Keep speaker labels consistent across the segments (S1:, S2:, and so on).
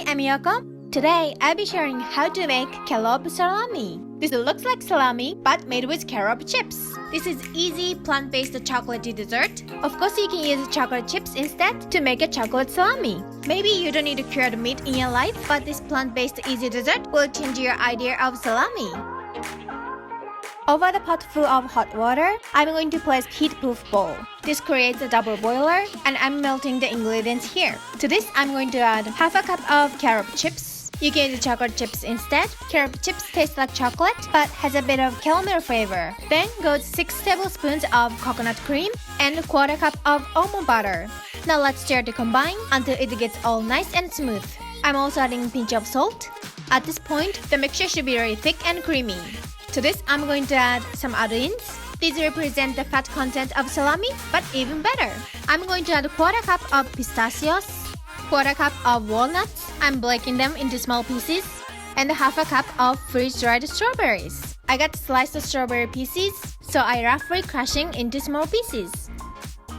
S1: Hi, I'm Yoko. Today, I'll be sharing how to make carob salami. This looks like salami, but made with carob chips. This is easy, plant-based chocolatey dessert. Of course, you can use chocolate chips instead to make a chocolate salami. Maybe you don't need cured meat in your life, but this plant-based easy dessert will change your idea of salami. Over the pot full of hot water, I'm going to place heat-proof bowl. This creates a double boiler, and I'm melting the ingredients here. To this, I'm going to add half a cup of carob chips. You can use chocolate chips instead. Carob chips taste like chocolate, but has a bit of caramel flavor. Then goes 6 tablespoons of coconut cream and a quarter cup of almond butter. Now let's stir to combine until it gets all nice and smooth. I'm also adding a pinch of salt. At this point, the mixture should be very thick and creamy. To this, I'm going to add some add-ins. These represent the fat content of salami, but even better. I'm going to add a quarter cup of pistachios, quarter cup of walnuts. I'm breaking them into small pieces, and half a cup of freeze-dried strawberries. I got sliced strawberry pieces, so I roughly crushing into small pieces.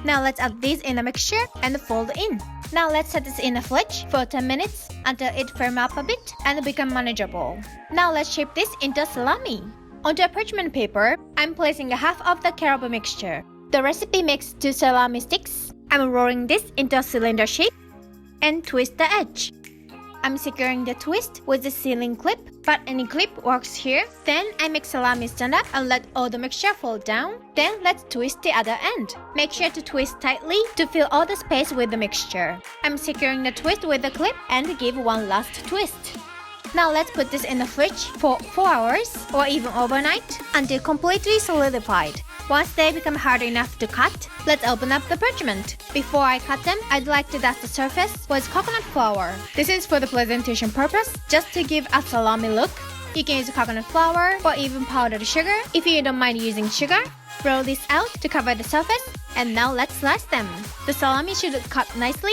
S1: Now let's add these in the mixture and fold in. Now let's set this in the fridge for 10 minutes until it firm up a bit and become manageable. Now let's shape this into salami. Onto a parchment paper, I'm placing half of the carob mixture. The recipe makes 2 salami sticks. I'm rolling this into a cylinder shape and twist the edge. I'm securing the twist with the sealing clip, but any clip works here. Then I make salami stand up and let all the mixture fall down. Then let's twist the other end. Make sure to twist tightly to fill all the space with the mixture. I'm securing the twist with the clip and give one last twist. Now let's put this in the fridge for 4 hours or even overnight until completely solidified. Once they become hard enough to cut, let's open up the parchment. Before I cut them, I'd like to dust the surface with coconut flour. This is for the presentation purpose, just to give a salami look. You can use coconut flour or even powdered sugar if you don't mind using sugar. Roll this out to cover the surface, and now let's slice them. The salami should cut nicely.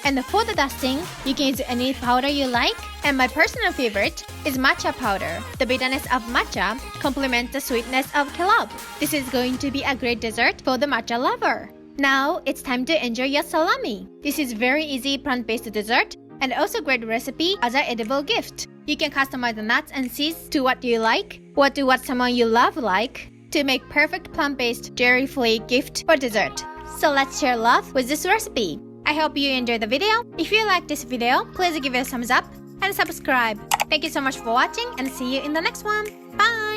S1: And for the dusting, you can use any powder you like. And my personal favorite is matcha powder. The bitterness of matcha complements the sweetness of carob. This is going to be a great dessert for the matcha lover. Now it's time to enjoy your salami. This is very easy plant-based dessert and also great recipe as an edible gift. You can customize the nuts and seeds to what you like or to what someone you love like to make perfect plant-based dairy-free gift for dessert. So let's share love with this recipe. I hope you enjoyed the video. If you like this video, please give it a thumbs up and subscribe. Thank you so much for watching and see you in the next one. Bye!